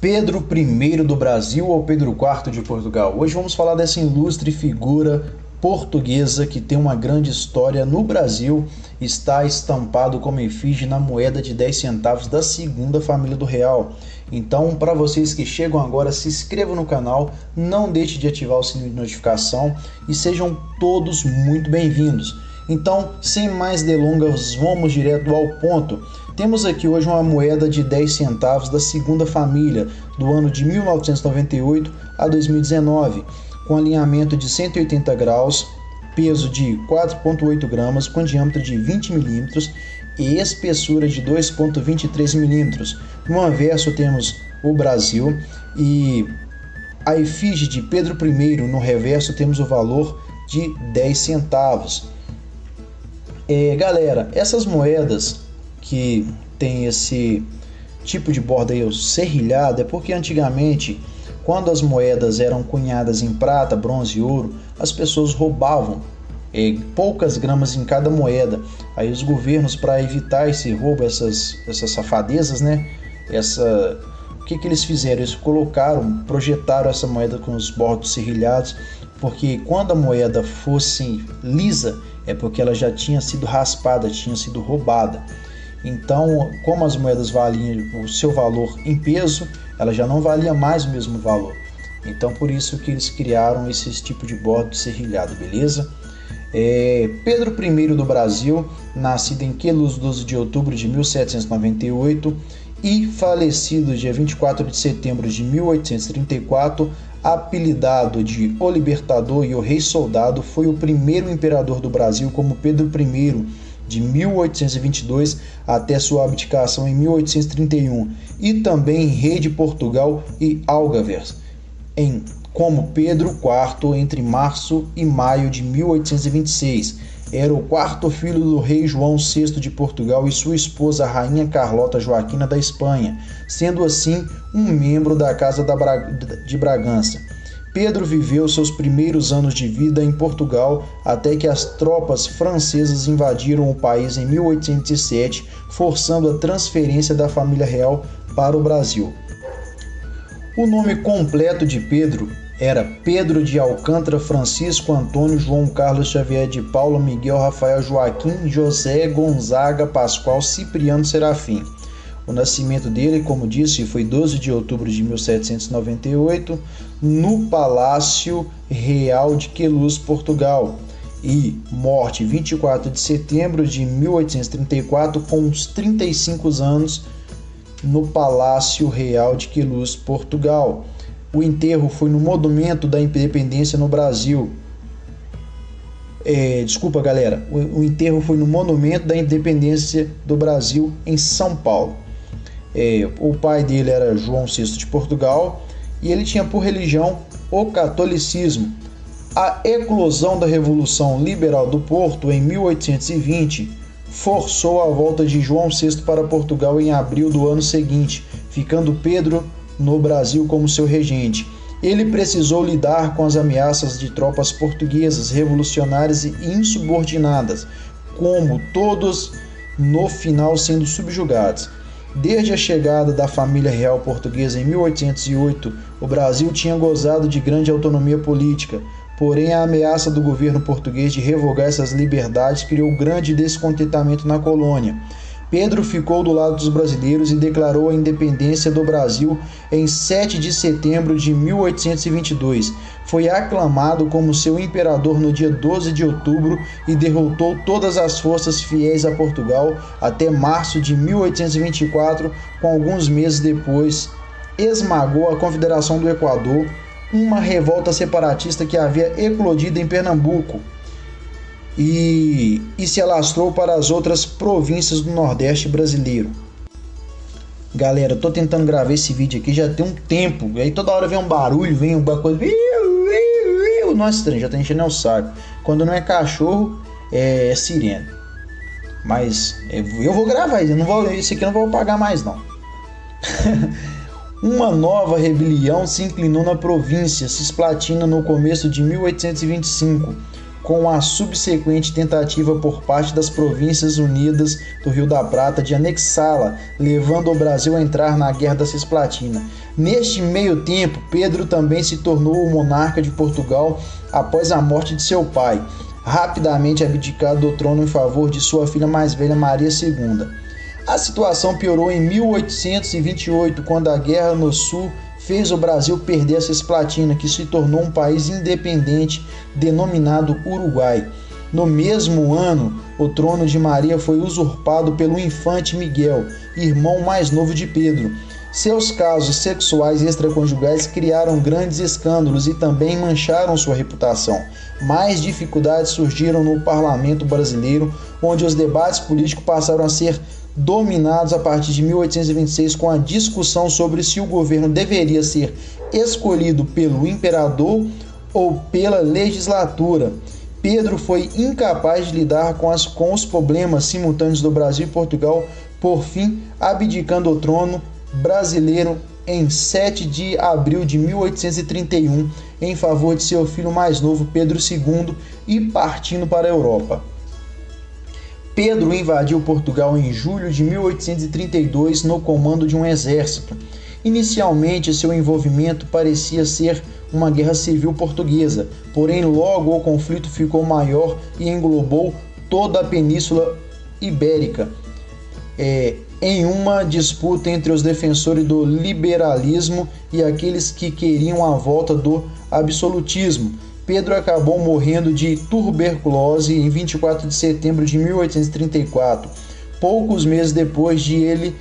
Pedro I do Brasil ou Pedro IV de Portugal? Hoje vamos falar dessa ilustre figura portuguesa que tem uma grande história no Brasil, está estampado como efígie na moeda de 10 centavos da segunda família do real. Então, para vocês que chegam agora, se inscrevam no canal, não deixe de ativar o sininho de notificação e sejam todos muito bem-vindos. Então, sem mais delongas, vamos direto ao ponto. Temos aqui hoje uma moeda de 10 centavos da segunda família, do ano de 1998 a 2019, com alinhamento de 180 graus, peso de 4,8 gramas, com diâmetro de 20 milímetros e espessura de 2,23 milímetros. No anverso temos o Brasil e a efígie de Pedro I. No reverso temos o valor de 10 centavos. Galera, essas moedas que tem esse tipo de borda aí serrilhada é porque antigamente, quando as moedas eram cunhadas em prata, bronze e ouro, as pessoas roubavam poucas gramas em cada moeda. Aí os governos, para evitar esse roubo, essas safadezas, né? O que eles fizeram? Eles projetaram essa moeda com os bordos serrilhados, porque quando a moeda fosse lisa, é porque ela já tinha sido raspada, tinha sido roubada. Então, como as moedas valiam o seu valor em peso, ela já não valia mais o mesmo valor. Então, por isso que eles criaram esse tipo de bordo serrilhado, beleza? Pedro I do Brasil, nascido em Queluz, 12 de outubro de 1798 e falecido dia 24 de setembro de 1834, apelidado de O Libertador e o Rei Soldado, foi o primeiro imperador do Brasil como Pedro I, de 1822 até sua abdicação em 1831, e também rei de Portugal e Algarves, como Pedro IV entre março e maio de 1826. Era o quarto filho do rei João VI de Portugal e sua esposa, a rainha Carlota Joaquina da Espanha, sendo assim um membro da Casa de Bragança. Pedro viveu seus primeiros anos de vida em Portugal até que as tropas francesas invadiram o país em 1807, forçando a transferência da família real para o Brasil. O nome completo de Pedro era Pedro de Alcântara Francisco Antônio João Carlos Xavier de Paula Miguel Rafael Joaquim José Gonzaga Pascoal Cipriano Serafim. O nascimento dele, como disse, foi 12 de outubro de 1798, no Palácio Real de Queluz, Portugal, e morte 24 de setembro de 1834, com uns 35 anos, no Palácio Real de Queluz, Portugal. O enterro foi no Monumento da Independência no Brasil. Desculpa, galera. O enterro foi no Monumento da Independência do Brasil, em São Paulo. O pai dele era João VI de Portugal e ele tinha por religião o catolicismo. A eclosão da Revolução Liberal do Porto, em 1820, forçou a volta de João VI para Portugal em abril do ano seguinte, ficando Pedro no Brasil como seu regente. Ele precisou lidar com as ameaças de tropas portuguesas, revolucionárias e insubordinadas, como todos no final sendo subjugados. Desde a chegada da família real portuguesa em 1808, o Brasil tinha gozado de grande autonomia política, porém a ameaça do governo português de revogar essas liberdades criou grande descontentamento na colônia. Pedro ficou do lado dos brasileiros e declarou a independência do Brasil em 7 de setembro de 1822. Foi aclamado como seu imperador no dia 12 de outubro e derrotou todas as forças fiéis a Portugal até março de 1824, com alguns meses depois, esmagou a Confederação do Equador, uma revolta separatista que havia eclodido em Pernambuco e se alastrou para as outras províncias do Nordeste brasileiro. Galera, eu tô tentando gravar esse vídeo aqui já tem um tempo, e aí toda hora vem um barulho, vem uma coisa, nossa, estranho, já tá enchendo o saco. Quando não é cachorro, é sirene. Mas eu vou gravar, esse aqui eu não vou pagar mais não. Uma nova rebelião se inclinou na província Cisplatina no começo de 1825. com a subsequente tentativa por parte das Províncias Unidas do Rio da Prata de anexá-la, levando o Brasil a entrar na Guerra da Cisplatina. Neste meio tempo, Pedro também se tornou o monarca de Portugal após a morte de seu pai, rapidamente abdicado do trono em favor de sua filha mais velha, Maria II. A situação piorou em 1828, quando a Guerra no Sul fez o Brasil perder a Cisplatina, que se tornou um país independente denominado Uruguai. No mesmo ano, o trono de Maria foi usurpado pelo infante Miguel, irmão mais novo de Pedro. Seus casos sexuais extraconjugais criaram grandes escândalos e também mancharam sua reputação. Mais dificuldades surgiram no parlamento brasileiro, onde os debates políticos passaram a ser dominados a partir de 1826 com a discussão sobre se o governo deveria ser escolhido pelo imperador ou pela legislatura. Pedro foi incapaz de lidar com os problemas simultâneos do Brasil e Portugal, por fim abdicando o trono brasileiro em 7 de abril de 1831 em favor de seu filho mais novo, Pedro II, e partindo para a Europa. Pedro invadiu Portugal em julho de 1832 no comando de um exército. Inicialmente, seu envolvimento parecia ser uma guerra civil portuguesa, porém logo o conflito ficou maior e englobou toda a Península Ibérica, em uma disputa entre os defensores do liberalismo e aqueles que queriam a volta do absolutismo. Pedro acabou morrendo de tuberculose em 24 de setembro de 1834, poucos meses depois de ele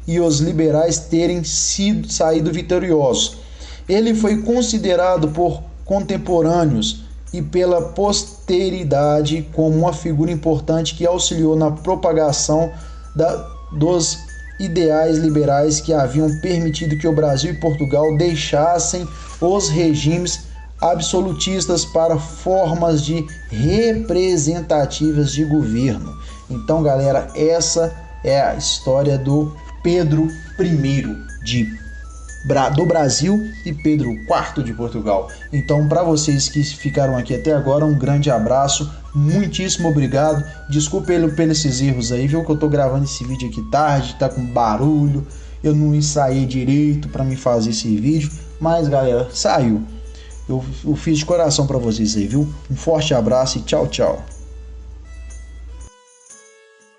e os liberais terem saído vitoriosos. Ele foi considerado por contemporâneos e pela posteridade como uma figura importante que auxiliou na propagação dos ideais liberais que haviam permitido que o Brasil e Portugal deixassem os regimes absolutistas para formas representativas de governo. Então, galera, essa é a história do Pedro I do Brasil e Pedro IV de Portugal. Então, para vocês que ficaram aqui até agora, um grande abraço, muitíssimo obrigado. Desculpa pelos esses erros aí, viu, que eu tô gravando esse vídeo aqui tarde, tá com barulho, eu não ensaiei direito para me fazer esse vídeo, mas galera, saiu. Eu fiz de coração para vocês aí, viu? Um forte abraço e tchau, tchau.